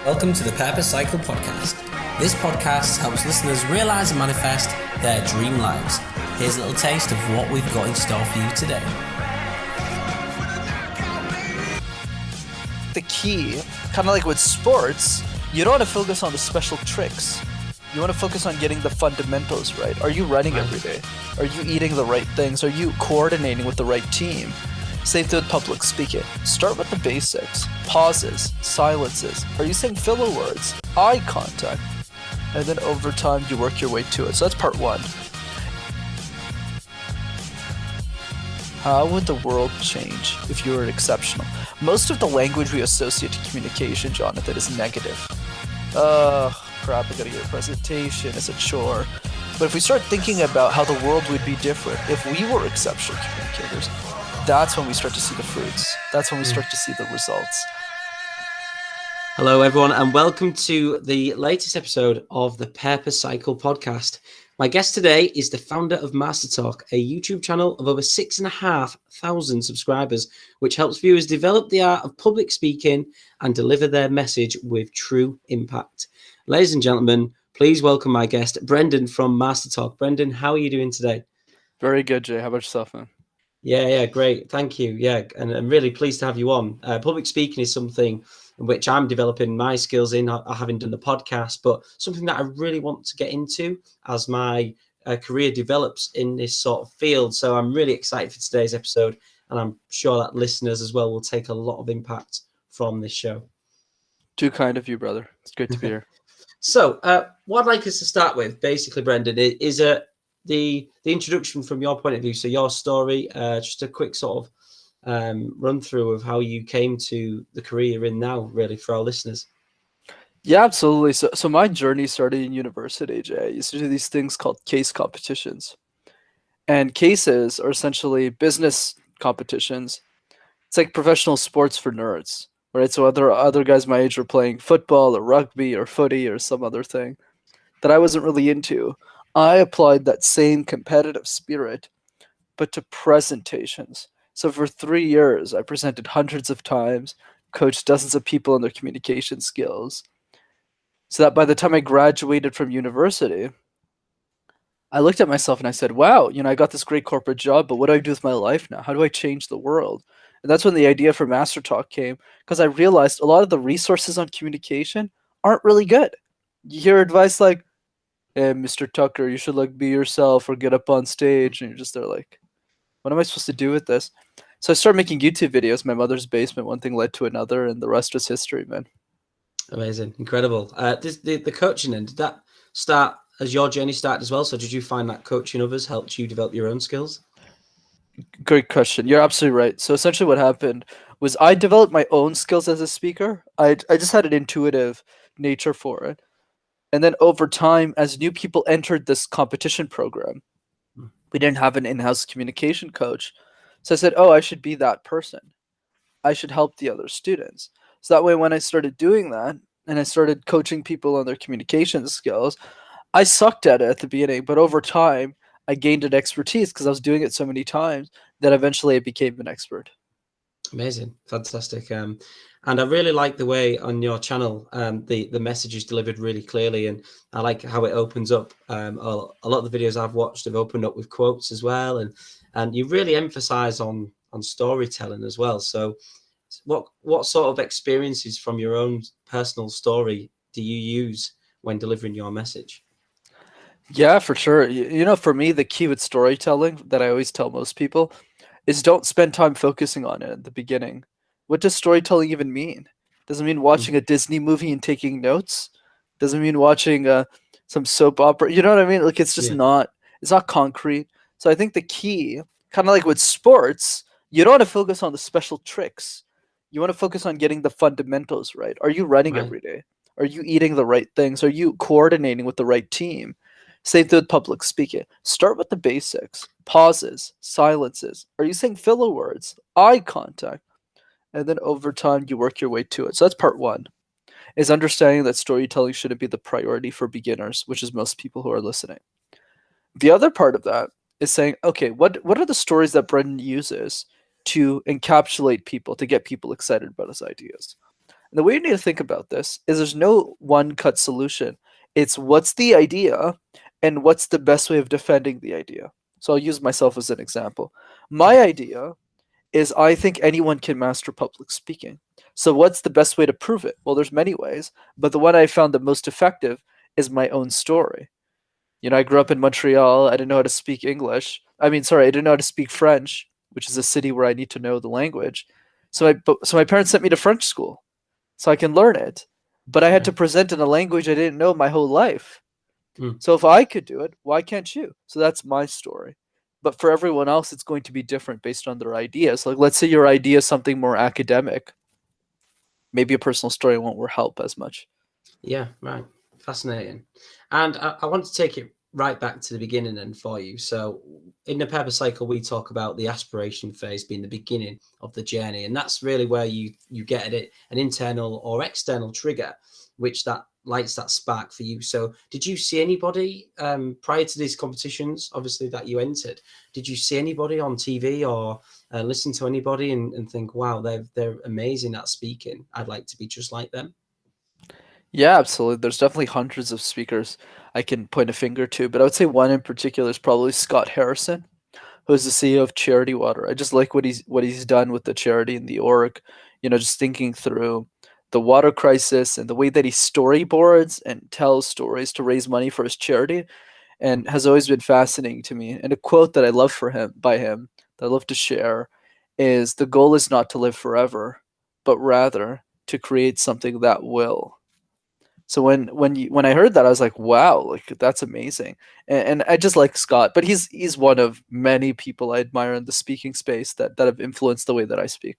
Welcome to the Purpose Cycle podcast. This podcast helps listeners realize and manifest their dream lives. Here's a little taste of what we've got in store for you today. The key, kind of like with sports, you don't want to focus on the special tricks. You want to focus on getting the fundamentals right. Are you running every day? Are you eating the right things? Are you coordinating with the right team? Same thing with public speaking. Start with the basics. Pauses, silences. Are you saying filler words? Eye contact. And then over time, you work your way to it. So that's part one. How would the world change if you were exceptional? Most of the language we associate to communication, Jonathan, is negative. Crap, I gotta get a presentation, it's a chore. But if we start thinking about how the world would be different if we were exceptional communicators, that's when we start to see the fruits. That's when we start to see the results. Hello, everyone, and welcome to the latest episode of the Purpose Cycle podcast. My guest today is the founder of Master Talk, a YouTube channel of over 6,500 subscribers, which helps viewers develop the art of public speaking and deliver their message with true impact. Ladies and gentlemen, please welcome my guest, Brendan from Master Talk. Brendan, how are you doing today? Very good, Jay. How about yourself, man? Yeah, great. Thank you. Yeah, and I'm really pleased to have you on. Public speaking is something in which I'm developing my skills in, having done the podcast, but something that I really want to get into as my career develops in this sort of field. So I'm really excited for today's episode, and I'm sure that listeners as well will take a lot of impact from this show. Too kind of you, brother. It's great to be here. So what I'd like us to start with, basically, Brendan, is the introduction from your point of view. So your story, just a quick sort of run through of how you came to the career you're in now, really, for our listeners. Yeah, absolutely. So my journey started in university, Jay. I used to do these things called case competitions. And cases are essentially business competitions. It's like professional sports for nerds, right? So other guys my age were playing football or rugby or footy or some other thing that I wasn't really into. I applied that same competitive spirit, but to presentations. So for 3 years, I presented hundreds of times, coached dozens of people on their communication skills, so that by the time I graduated from university, I looked at myself and I said, wow, I got this great corporate job, but what do I do with my life now? How do I change the world? And that's when the idea for Master Talk came, because I realized a lot of the resources on communication aren't really good. You hear advice like, hey, Mr. Tucker, you should be yourself or get up on stage. And you're just there like, what am I supposed to do with this? So I started making YouTube videos, my mother's basement, one thing led to another, and the rest is history, man. Amazing. Incredible. The coaching then, did that start as your journey started as well? So did you find that coaching others helped you develop your own skills? Great question. You're absolutely right. So essentially what happened was I developed my own skills as a speaker. I just had an intuitive nature for it. And then over time, as new people entered this competition program, we didn't have an in-house communication coach. So I said, I should be that person. I should help the other students. So that way, when I started doing that and I started coaching people on their communication skills, I sucked at it at the beginning, but over time, I gained an expertise because I was doing it so many times that eventually I became an expert. Amazing. Fantastic. And I really like the way on your channel, the message is delivered really clearly. And I like how it opens up. A lot of the videos I've watched have opened up with quotes as well. And you really emphasize on storytelling as well. So what sort of experiences from your own personal story do you use when delivering your message? Yeah, for sure. For me, the key with storytelling that I always tell most people is don't spend time focusing on it at the beginning. What does storytelling even mean? Doesn't mean watching a Disney movie and taking notes. Doesn't mean watching some soap opera. You know what I mean? Like it's just it's not concrete. So I think the key, kind of like with sports, you don't want to focus on the special tricks. You want to focus on getting the fundamentals right. Are you running every day? Are you eating the right things? Are you coordinating with the right team? Same thing with public speaking. Start with the basics. Pauses, silences. Are you saying filler words? Eye contact. And then over time, you work your way to it. So that's part one, is understanding that storytelling shouldn't be the priority for beginners, which is most people who are listening. The other part of that is saying, okay, what are the stories that Brendan uses to encapsulate people, to get people excited about his ideas? And the way you need to think about this is there's no one cut solution. It's what's the idea and what's the best way of defending the idea. So I'll use myself as an example. My idea is I think anyone can master public speaking. So what's the best way to prove it? Well, there's many ways, but the one I found the most effective is my own story. I grew up in Montreal. I didn't know how to speak English. I didn't know how to speak French, which is a city where I need to know the language. So my parents sent me to French school so I can learn it. But I had Yeah. to present in a language I didn't know my whole life. Mm. So if I could do it, why can't you? So that's my story. But for everyone else, it's going to be different based on their ideas. Like, let's say your idea is something more academic. Maybe a personal story won't help as much. Yeah, right. Fascinating. And I want to take it right back to the beginning then for you. So in the purpose cycle, we talk about the aspiration phase being the beginning of the journey. And that's really where you get at it, an internal or external trigger, which that lights that spark for you. So did you see anybody prior to these competitions, obviously, that you entered? Did you see anybody on TV or listen to anybody and think, wow, they're amazing at speaking. I'd like to be just like them? Yeah, absolutely. There's definitely hundreds of speakers I can point a finger to, but I would say one in particular is probably Scott Harrison, who is the CEO of Charity Water. I just like what he's done with the charity and the org. Just thinking through the water crisis and the way that he storyboards and tells stories to raise money for his charity, and has always been fascinating to me. And a quote that I love by him that I love to share is, "The goal is not to live forever, but rather to create something that will." So when I heard that, I was like, wow, like that's amazing. And I just like Scott, but he's one of many people I admire in the speaking space that have influenced the way that I speak.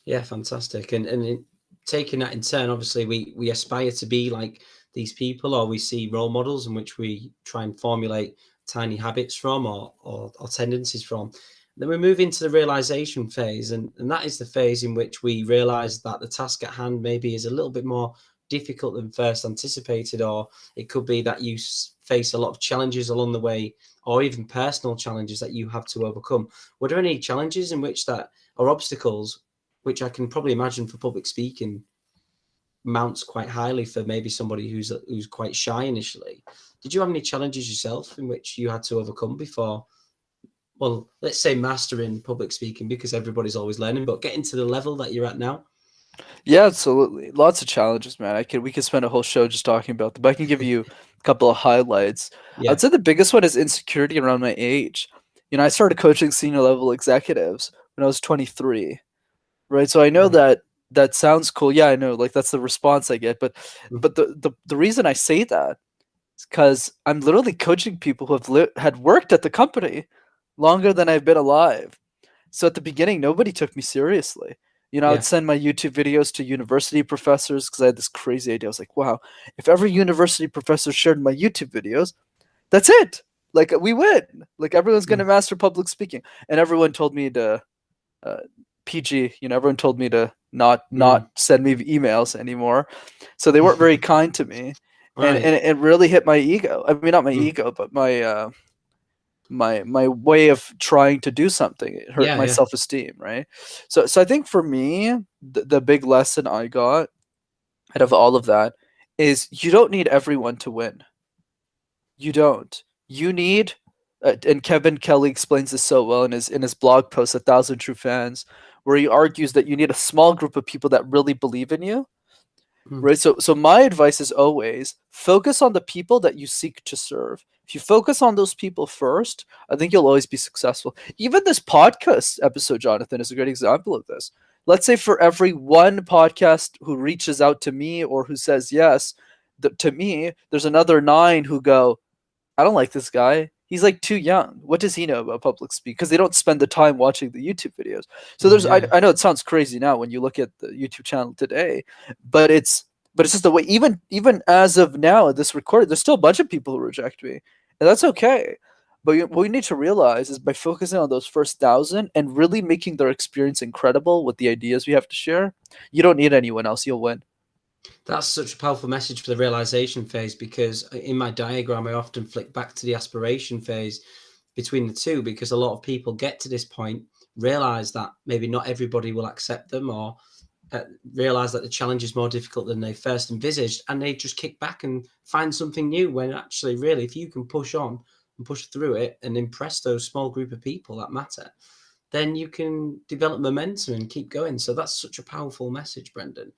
Yeah, fantastic. And taking that in turn, obviously, we aspire to be like these people, or we see role models in which we try and formulate tiny habits from or tendencies from. Then we move into the realization phase, and that is the phase in which we realize that the task at hand maybe is a little bit more difficult than first anticipated, or it could be that you face a lot of challenges along the way, or even personal challenges that you have to overcome. Were there any challenges in which that or obstacles which I can probably imagine for public speaking mounts quite highly for maybe somebody who's quite shy initially? Did you have any challenges yourself in which you had to overcome before? Well, let's say mastering public speaking, because everybody's always learning, but getting to the level that you're at now. Yeah, absolutely. Lots of challenges, man. We could spend a whole show just talking about them, but I can give you a couple of highlights. Yeah. I'd say the biggest one is insecurity around my age. I started coaching senior level executives when I was 23, right? So I know Right. that sounds cool. Yeah, I know, like that's the response I get, but Mm. the reason I say that is because I'm literally coaching people who had worked at the company longer than I've been alive. So at the beginning, nobody took me seriously. I would Yeah. send my YouTube videos to university professors because I had this crazy idea. I was like, wow, if every university professor shared my YouTube videos, that's it. Like, we win. Like, everyone's going to Mm. master public speaking. And everyone told me to uh, PG, everyone told me to not Mm. send me emails anymore. So they weren't very kind to me. And, Right. and it really hit my ego. I mean, not my Mm. ego, but my way of trying to do something. It hurt Yeah. my Yeah. self-esteem, right? So I think for me, the big lesson I got out of all of that is you don't need everyone to win. You don't. You need, and Kevin Kelly explains this so well in his blog post, "A Thousand True Fans," where he argues that you need a small group of people that really believe in you, Mm. right? So my advice is always focus on the people that you seek to serve. If you focus on those people first, I think you'll always be successful. Even this podcast episode, Jonathan, is a great example of this. Let's say for every one podcast who reaches out to me or who says yes to me, there's another nine who go, I don't like this guy. He's like too young. What does he know about public speaking? Because they don't spend the time watching the YouTube videos. So Oh, there's, I, yeah. I know it sounds crazy now when you look at the YouTube channel today, but it's just the way. Even as of now, this recording, there's still a bunch of people who reject me, and that's okay. But what you need to realize is by focusing on those first thousand and really making their experience incredible with the ideas we have to share, you don't need anyone else. You'll win. That's such a powerful message for the realization phase, because in my diagram, I often flick back to the aspiration phase between the two, because a lot of people get to this point, realize that maybe not everybody will accept them, or realize that the challenge is more difficult than they first envisaged, and they just kick back and find something new. When actually, really, if you can push on and push through it and impress those small group of people that matter, then you can develop momentum and keep going. So that's such a powerful message, Brendan.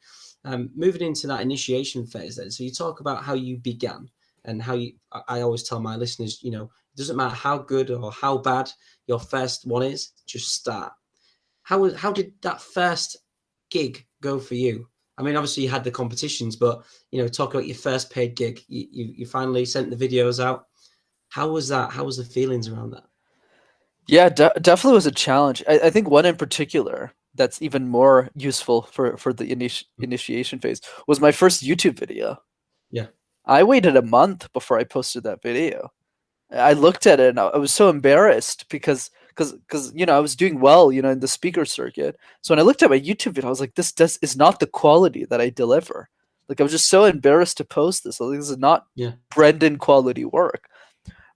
Moving into that initiation phase then. So you talk about how you began and how you, I always tell my listeners, you know, it doesn't matter how good or how bad your first one is, just start. How did that first gig go for you? I mean, obviously you had the competitions, but, you know, talk about your first paid gig. You finally sent the videos out. How was that? How was the feelings around that? Yeah, definitely was a challenge. I think one in particular that's even more useful for the initiation phase was my first YouTube video. Yeah. I waited a month before I posted that video. I looked at it and I was so embarrassed because you know I was doing well, you know, in the speaker circuit. So when I looked at my YouTube video, I was like, this is not the quality that I deliver. Like I was just so embarrassed to post this. Like, this is not Yeah. Brendan quality work,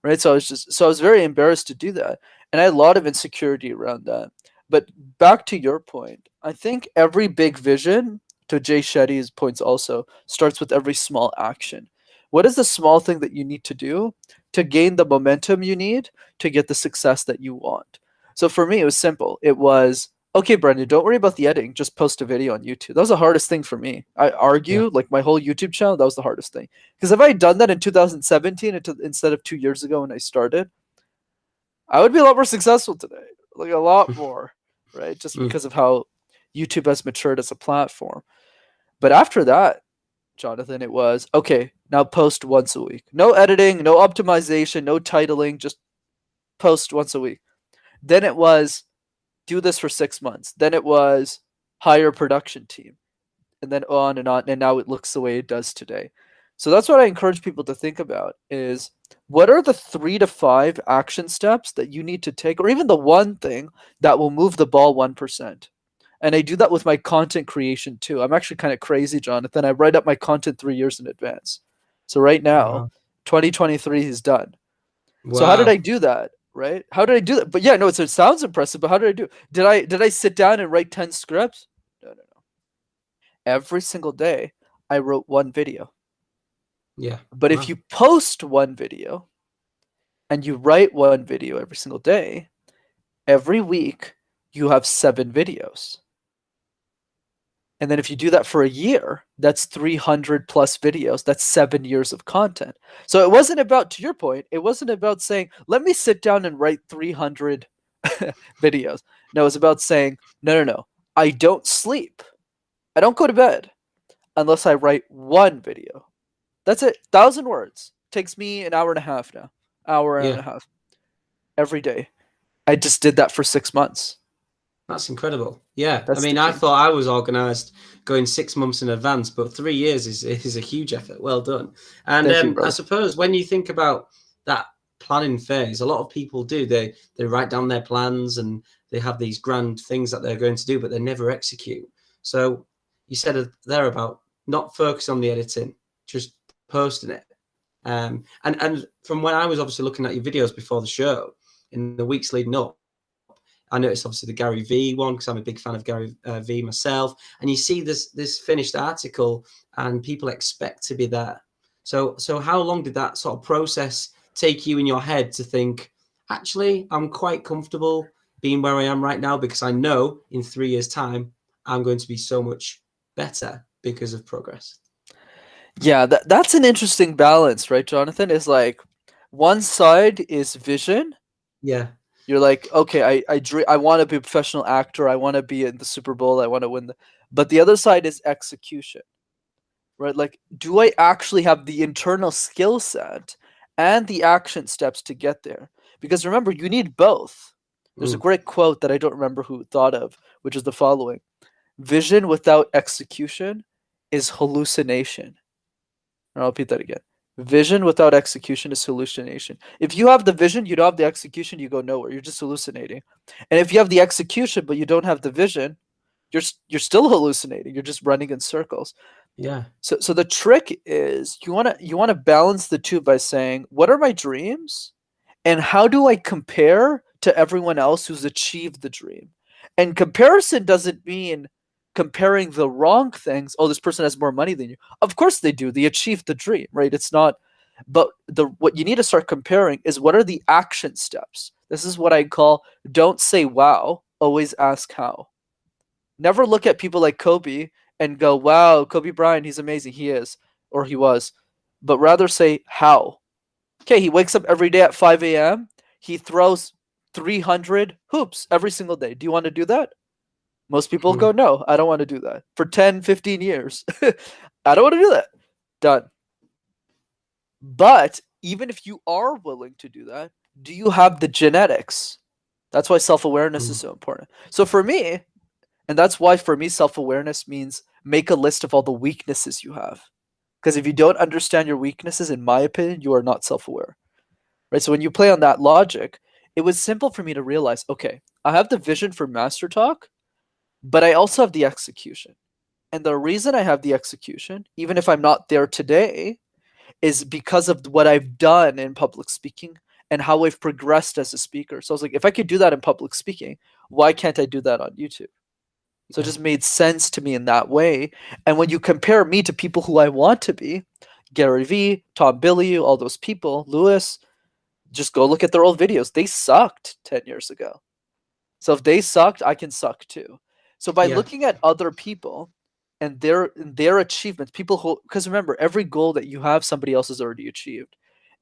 right? So I was very embarrassed to do that, and I had a lot of insecurity around that. But back to your point, I think every big vision, to Jay Shetty's points also, starts with every small action. What is the small thing that you need to do to gain the momentum you need to get the success that you want? So for me, it was simple. It was, okay, Brendan, don't worry about the editing. Just post a video on YouTube. That was the hardest thing for me. I Yeah. argue, like my whole YouTube channel, that was the hardest thing. Because if I had done that in 2017 instead of 2 years ago when I started, I would be a lot more successful today. Like a lot more, right? Just Mm. because of how YouTube has matured as a platform. But after that, Jonathan, it was okay, now post once a week. No editing, no optimization, no titling, just post once a week. Then it was do this for 6 months. Then it was hire a production team. And then on and on. And now it looks the way it does today. So that's what I encourage people to think about is what are the 3 to 5 action steps that you need to take, or even the one thing that will move the ball 1%. And I do that with my content creation too. I'm actually kind of crazy, Jonathan. I write up my content 3 years in advance. So right now, Wow. 2023 is done. So how did I Wow. do that? Right? How did I do that? But yeah, no, it sounds impressive. But how did I do it? Did I sit down and write 10 scripts? No, no, no. Every single day, I wrote one video. Yeah. But if Wow. you post one video and you write one video every single day, every week you have 7 videos. And then if you do that for a year, that's 300 plus videos. That's 7 years of content. So it wasn't about, to your point, it wasn't about saying, let me sit down and write 300 videos. No, it was about saying, no, no, no. I don't sleep. I don't go to bed unless I write one video. That's it. 1,000 words. Takes me an hour and a half now. Hour and Yeah. a half every day. I just did that for 6 months. That's incredible. Yeah. I That's the mean, I key. thought I was organized going 6 months in advance, but 3 years is a huge effort. Well done. And Thank you, I brother. suppose when you think about that planning phase, a lot of people do. They write down their plans and they have these grand things that they're going to do, but they never execute. So you said there about not focus on the editing, just posting it. And from when I was obviously looking at your videos before the show in the weeks leading up, I noticed obviously the Gary V one because I'm a big fan of Gary V myself, and you see this finished article, and people expect to be there. So how long did that sort of process take you in your head to think, actually, I'm quite comfortable being where I am right now because I know in 3 years' time I'm going to be so much better because of progress. Yeah, that's an interesting balance, right, Jonathan? Is like one side is vision. Yeah, You're like, okay, I want to be a professional actor. I want to be in the Super Bowl. I want to win but the other side is execution, right? Like, do I actually have the internal skill set and the action steps to get there? Because remember, you need both. There's a mm, great quote that I don't remember who thought of, which is the following: vision without execution is hallucination. And I'll repeat that again. Vision without execution is hallucination. If you have the vision, you don't have the execution, you go nowhere. You're just hallucinating. And if you have the execution but you don't have the vision, you're still hallucinating. You're just running in circles. yeah, So the trick is you wanna balance the two by saying, what are my dreams? And how do I compare to everyone else who's achieved the dream? And comparison doesn't mean comparing the wrong things. Oh, this person has more money than you. Of course they do. They achieved the dream, right? It's not, but what you need to start comparing is what are the action steps. This is what I call don't say wow, always ask how. Never look at people like Kobe and go, wow, Kobe Bryant, he's amazing. He is, or he was. But rather say how. Okay, he wakes up every day at 5 a.m. He throws 300 hoops every single day. Do you want to do that? Most people go, no, I don't want to do that. For 10, 15 years. I don't want to do that. Done. But even if you are willing to do that, do you have the genetics? That's why self-awareness is so important. So for me, and that's why for me, self-awareness means make a list of all the weaknesses you have. Because if you don't understand your weaknesses, in my opinion, you are not self-aware. Right? So when you play on that logic, it was simple for me to realize, okay, I have the vision for Master Talk, but I also have the execution. And the reason I have the execution, even if I'm not there today, is because of what I've done in public speaking and how I've progressed as a speaker. So I was like, if I could do that in public speaking, why can't I do that on YouTube? So it just made sense to me in that way. And when you compare me to people who I want to be, Gary Vee, Tom Bilyeu, all those people, Lewis, just go look at their old videos. They sucked 10 years ago. So if they sucked, I can suck too. So by looking at other people and their achievements, people who, because remember, every goal that you have, somebody else has already achieved.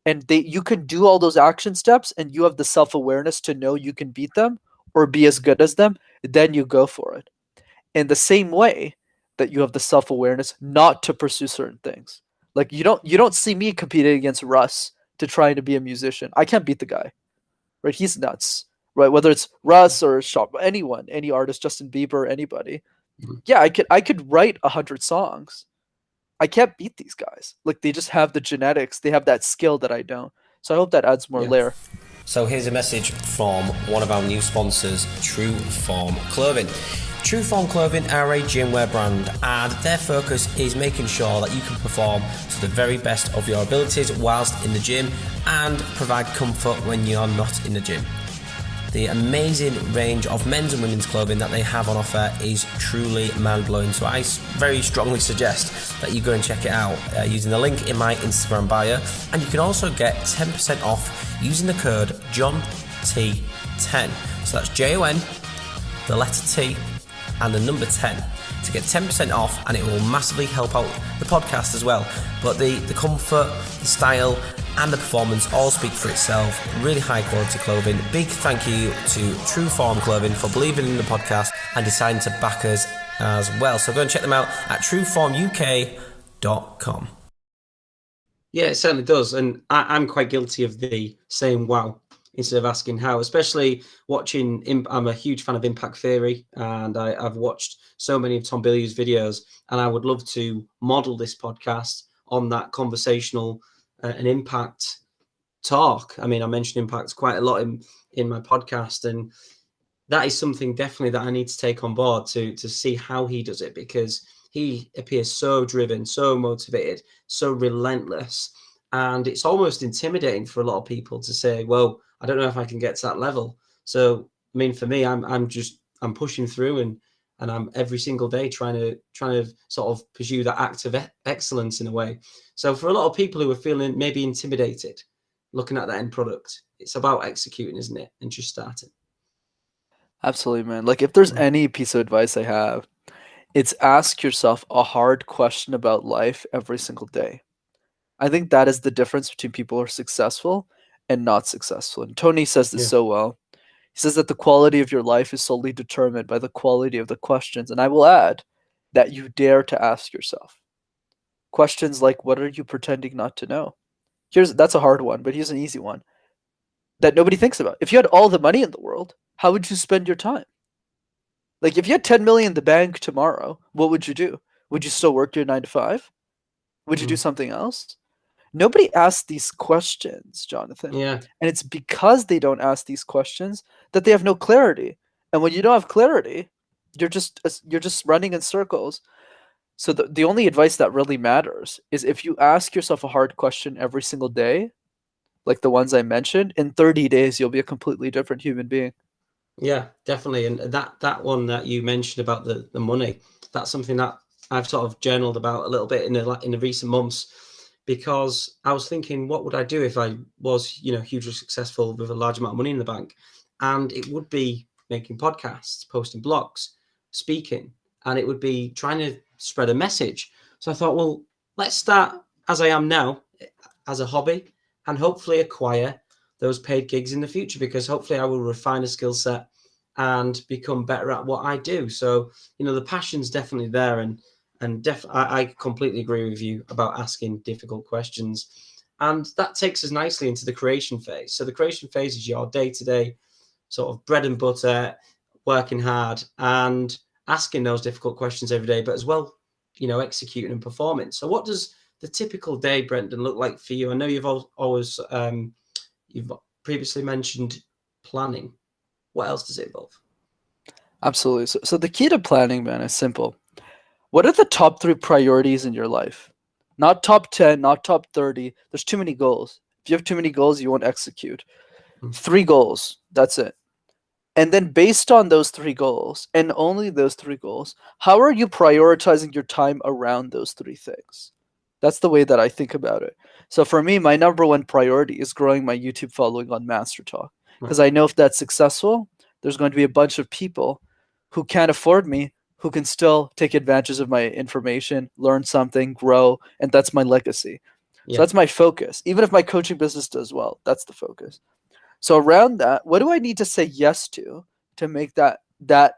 And you can do all those action steps and you have the self-awareness to know you can beat them or be as good as them, then you go for it. In the same way that you have the self-awareness not to pursue certain things. Like you don't see me competing against Russ to try to be a musician. I can't beat the guy. Right? He's nuts. Right? Whether it's Russ or anyone, any artist, Justin Bieber, anybody. Yeah, I could write 100 songs. I can't beat these guys. Like they just have the genetics, they have that skill that I don't. So I hope that adds more layer. So here's a message from one of our new sponsors, True Form Clothing. True Form Clothing are a gymwear brand, and their focus is making sure that you can perform to the very best of your abilities whilst in the gym and provide comfort when you're not in the gym. The amazing range of men's and women's clothing that they have on offer is truly mind-blowing, so I very strongly suggest that you go and check it out using the link in my Instagram bio, and you can also get 10% off using the code JOHNT10. So that's JON, the letter T, and the number 10 to get 10% off, and it will massively help out the podcast as well. But the comfort, the style, and the performance all speak for itself. Really high quality clothing. Big thank you to True Form Clothing for believing in the podcast and deciding to back us as well. So go and check them out at trueformuk.com. Yeah, it certainly does. And I'm quite guilty of the saying wow instead of asking how, especially watching. I'm a huge fan of Impact Theory, and I've watched so many of Tom Bilyeu's videos, and I would love to model this podcast on that conversational and impact talk. I mean, I mentioned impact quite a lot in my podcast, and that is something definitely that I need to take on board to see how he does it, because he appears so driven, so motivated, so relentless, and it's almost intimidating for a lot of people to say, well, I don't know if I can get to that level. So I mean, for me, I'm pushing through, and I'm every single day trying to sort of pursue that act of excellence in a way. So for a lot of people who are feeling maybe intimidated looking at that end product, it's about executing, isn't it? And just starting. Absolutely, man. Like if there's any piece of advice I have, it's ask yourself a hard question about life every single day. I think that is the difference between people who are successful and not successful. And Tony says this so well. He says that the quality of your life is solely determined by the quality of the questions. And I will add that you dare to ask yourself. Questions like, what are you pretending not to know? That's a hard one, but here's an easy one that nobody thinks about. If you had all the money in the world, how would you spend your time? Like if you had 10 million in the bank tomorrow, what would you do? Would you still work your 9 to 5? Would you do something else? Nobody asks these questions, Jonathan. Yeah. And it's because they don't ask these questions that they have no clarity. And when you don't have clarity, you're just running in circles. So the only advice that really matters is if you ask yourself a hard question every single day, like the ones I mentioned, in 30 days you'll be a completely different human being. Yeah, definitely. And that one that you mentioned about the money, that's something that I've sort of journaled about a little bit in the recent months, because I was thinking, what would I do if I was, hugely successful with a large amount of money in the bank? And it would be making podcasts, posting blogs, speaking, and it would be trying to spread a message. So I thought, well, let's start as I am now, as a hobby, and hopefully acquire those paid gigs in the future, because hopefully I will refine a skill set and become better at what I do. So, the passion's definitely there, I completely agree with you about asking difficult questions. And that takes us nicely into the creation phase. So the creation phase is your day-to-day sort of bread and butter, working hard and asking those difficult questions every day, but as well, executing and performing. So what does the typical day, Brendan, look like for you? I know you've always you've previously mentioned planning. What else does it involve? Absolutely. So the key to planning, man, is simple. What are the top 3 priorities in your life? Not top 10, not top 30. There's too many goals. If you have too many goals, you won't execute. 3 goals, that's it. And then based on those 3 goals, and only those 3 goals, how are you prioritizing your time around those 3 things? That's the way that I think about it. So for me, my number one priority is growing my YouTube following on Master Talk. Because Right. I know if that's successful, there's going to be a bunch of people who can't afford me who can still take advantage of my information, learn something, grow, and that's my legacy. So Yeah. that's my focus. Even if my coaching business does well, that's the focus. So around that, what do I need to say yes to make that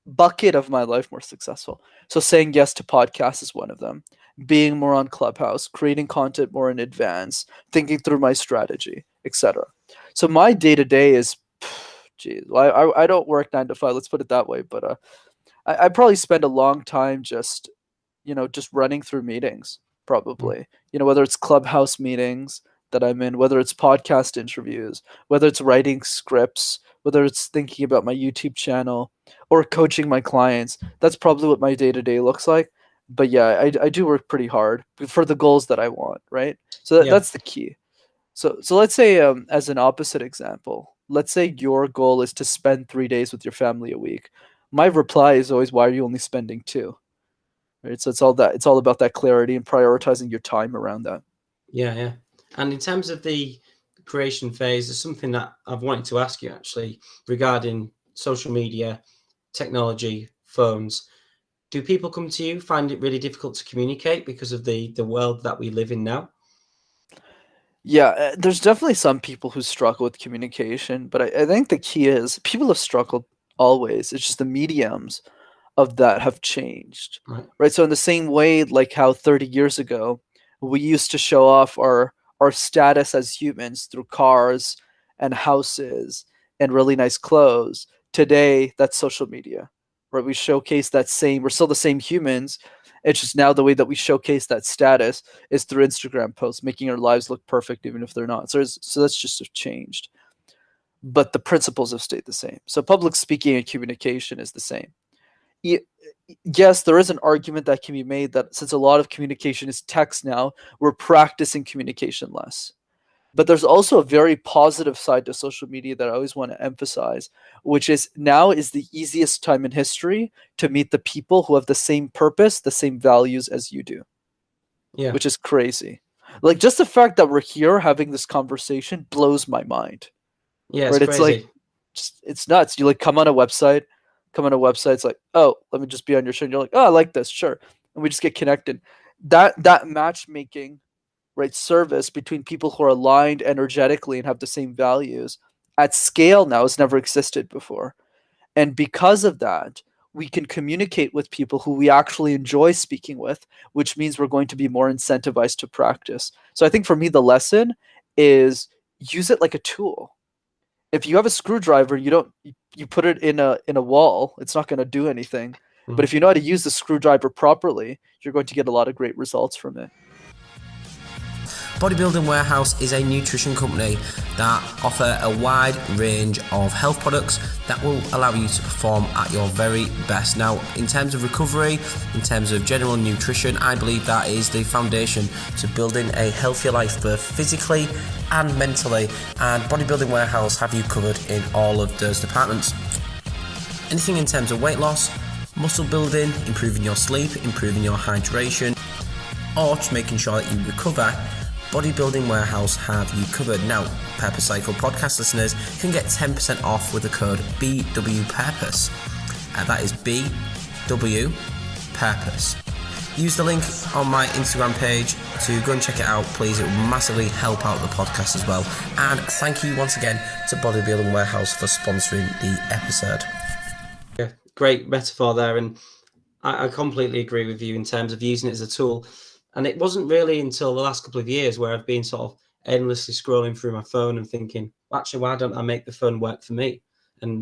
bucket of my life more successful? So saying yes to podcasts is one of them. Being more on Clubhouse, creating content more in advance, thinking through my strategy, etc. So my day to day is, geez, I don't work 9 to 5. Let's put it that way. But I probably spend a long time just running through meetings, Mm. probably. Whether it's Clubhouse meetings that I'm in, whether it's podcast interviews, whether it's writing scripts, whether it's thinking about my YouTube channel or coaching my clients. That's probably what my day to day looks like. But yeah, I do work pretty hard for the goals that I want, right? So Yeah. that's the key. So let's say, as an opposite example, let's say your goal is to spend 3 days with your family a week. My reply is always, why are you only spending two? Right? So it's all about that clarity and prioritizing your time around that. Yeah, yeah. And in terms of the creation phase, there's something that I've wanted to ask you actually regarding social media, technology, phones. Do people come to you, find it really difficult to communicate because of the world that we live in now? Yeah, there's definitely some people who struggle with communication, but I think the key is people have struggled always. It's just the mediums of that have changed, Right. right? So in the same way, like how 30 years ago we used to show off our status as humans through cars and houses and really nice clothes. Today, that's social media, right? We showcase that same. We're still the same humans. It's just now the way that we showcase that status is through Instagram posts, making our lives look perfect even if they're not. So that's just changed, but the principles have stayed the same. So public speaking and communication is the same. Yes, there is an argument that can be made that since a lot of communication is text now, we're practicing communication less. But there's also a very positive side to social media that I always want to emphasize, which is now is the easiest time in history to meet the people who have the same purpose, the same values as you do, Yeah. which is crazy. Like just the fact that we're here having this conversation blows my mind. Yeah, it's Right? It's like crazy. it's nuts. You like come on a website. It's like, oh, let me just be on your show. And you're like, oh, I like this, sure, and we just get connected. That matchmaking, right, service between people who are aligned energetically and have the same values at scale now has never existed before, and because of that, we can communicate with people who we actually enjoy speaking with, which means we're going to be more incentivized to practice. So I think for me, the lesson is use it like a tool. If you have a screwdriver, you put it in a wall, it's not going to do anything. But Mhm. if you know how to use the screwdriver properly, you're going to get a lot of great results from it. Bodybuilding Warehouse is a nutrition company that offer a wide range of health products that will allow you to perform at your very best. Now, in terms of recovery, in terms of general nutrition, I believe that is the foundation to building a healthier life, both physically and mentally. And Bodybuilding Warehouse have you covered in all of those departments. Anything in terms of weight loss, muscle building, improving your sleep, improving your hydration, or just making sure that you recover, Bodybuilding Warehouse have you covered. Now, Purpose Cycle podcast listeners can get 10% off with the code BWPurpose. That is BW Purpose. Use the link on my Instagram page to go and check it out, please. It will massively help out the podcast as well. And thank you once again to Bodybuilding Warehouse for sponsoring the episode. Yeah, great metaphor there, and I completely agree with you in terms of using it as a tool. And it wasn't really until the last couple of years where I've been sort of endlessly scrolling through my phone and thinking, well, actually, why don't I make the phone work for me and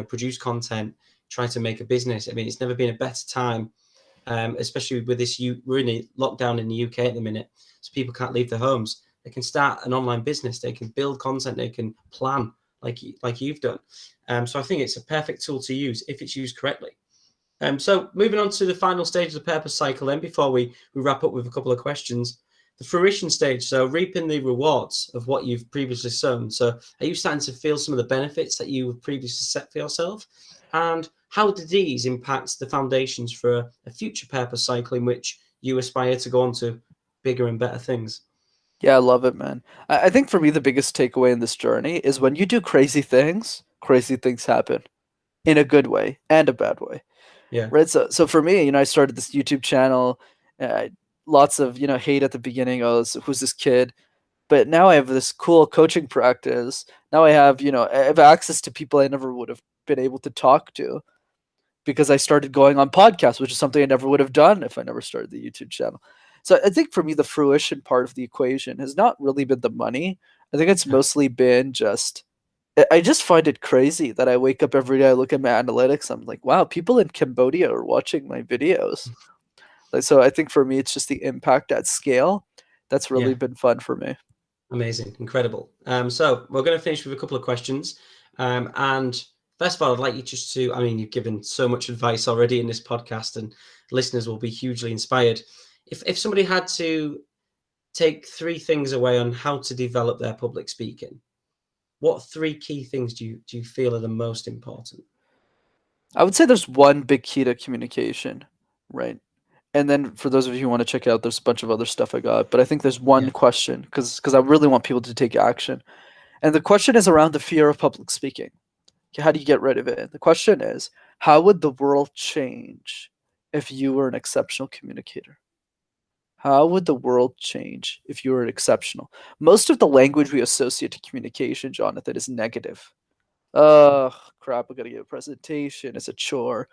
produce content, try to make a business? I mean, it's never been a better time. Especially with this, we're in a lockdown in the UK at the minute, so people can't leave their homes. They can start an online business, they can build content, they can plan like you've done. So I think it's a perfect tool to use if it's used correctly. So moving on to the final stage of the purpose cycle, then before we wrap up with a couple of questions, the fruition stage. So reaping the rewards of what you've previously sown. So are you starting to feel some of the benefits that you previously set for yourself? And how do these impact the foundations for a future purpose cycle in which you aspire to go on to bigger and better things? Yeah, I love it, man. I think for me, the biggest takeaway in this journey is when you do crazy things happen in a good way and a bad way. Yeah. Right. So for me, I started this YouTube channel, lots of, hate at the beginning. Oh, who's this kid? But now I have this cool coaching practice. Now I have access to people I never would have been able to talk to because I started going on podcasts, which is something I never would have done if I never started the YouTube channel. So I think for me, the fruition part of the equation has not really been the money. I think it's mostly been I just find it crazy that I wake up every day, I look at my analytics, I'm like, wow, people in Cambodia are watching my videos. So I think for me, it's just the impact at scale that's really been fun for me. Amazing, incredible. So we're going to finish with a couple of questions. And first of all, I'd like you just to, you've given so much advice already in this podcast, and listeners will be hugely inspired. If somebody had to take 3 things away on how to develop their public speaking, what 3 key things do you feel are the most important? I would say there's one big key to communication, right? And then for those of you who want to check it out, there's a bunch of other stuff I got. But I think there's one question because I really want people to take action. And the question is around the fear of public speaking. How do you get rid of it? The question is, how would the world change if you were an exceptional communicator? How would the world change if you were exceptional? Most of the language we associate to communication, Jonathan, is negative. Oh, crap, I gotta give a presentation. It's a chore.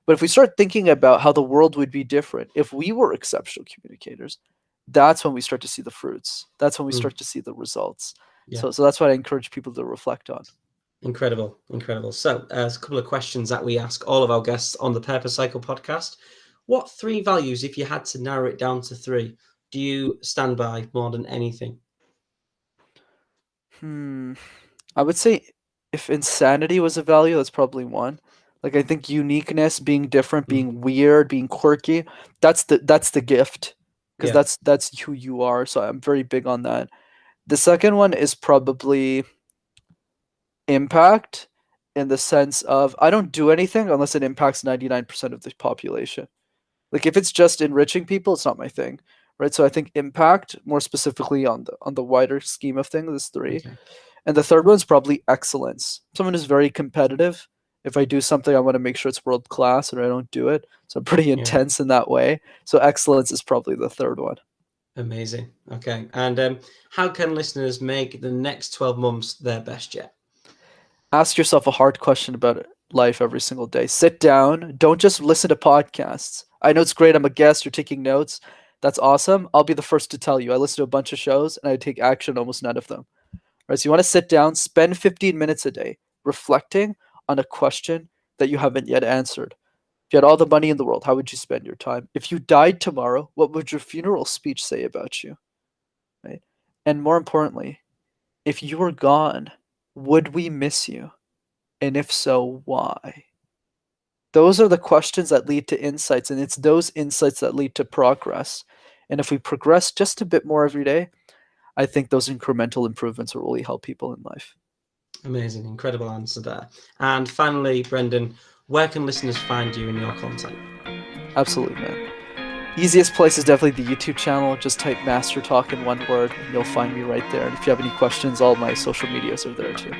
But if we start thinking about how the world would be different if we were exceptional communicators, that's when we start to see the fruits. That's when we start to see the results. So that's what I encourage people to reflect on. Incredible. So there's a couple of questions that we ask all of our guests on the Purpose Cycle podcast. What 3 values, if you had to narrow it down to 3, do you stand by more than anything? I would say if insanity was a value, that's probably one. Like I think uniqueness, being different, being weird, being quirky, that's the gift because that's who you are. So I'm very big on that. The second one is probably impact in the sense of I don't do anything unless it impacts 99% of the population. Like if it's just enriching people, it's not my thing, right? So I think impact more specifically on the wider scheme of things is 3. Okay. And the third one is probably excellence. Someone who's very competitive. If I do something, I want to make sure it's world class or I don't do it. So I'm pretty intense in that way. So excellence is probably the third one. Amazing. Okay. And how can listeners make the next 12 months their best yet? Ask yourself a hard question about life every single day. Sit down. Don't just listen to podcasts. I know it's great. I'm a guest. You're taking notes. That's awesome. I'll be the first to tell you. I listen to a bunch of shows and I take action almost none of them. Right, so you want to sit down, spend 15 minutes a day reflecting on a question that you haven't yet answered. If you had all the money in the world, how would you spend your time? If you died tomorrow, what would your funeral speech say about you? Right? And more importantly, if you were gone, would we miss you? And if so, why? Those are the questions that lead to insights, and it's those insights that lead to progress. And if we progress just a bit more every day, I think those incremental improvements will really help people in life. Amazing. Incredible answer there. And finally, Brendan, where can listeners find you and your content? Absolutely, man. Easiest place is definitely the YouTube channel. Just type Master Talk in one word, and you'll find me right there. And if you have any questions, all my social medias are there too.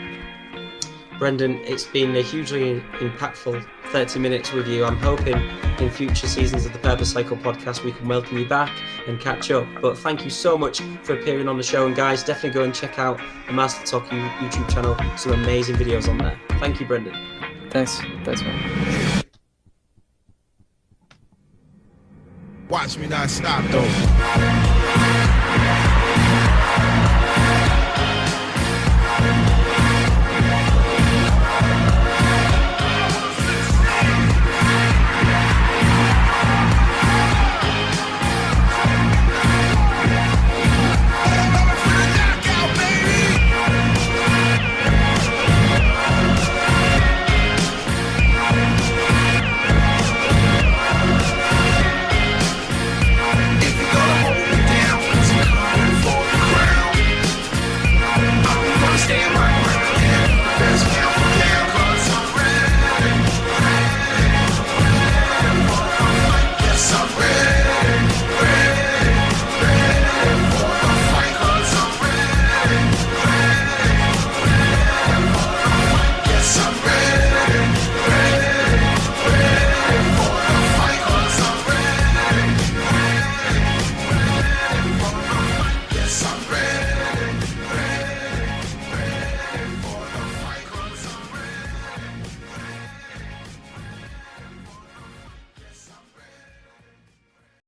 Brendan, it's been a hugely impactful 30 minutes with you. I'm hoping in future seasons of the Purpose Cycle podcast we can welcome you back and catch up. But thank you so much for appearing on the show. And guys, definitely go and check out the Master Talk YouTube channel. Some amazing videos on there. Thank you, Brendan. Thanks, man. Watch me not stop though.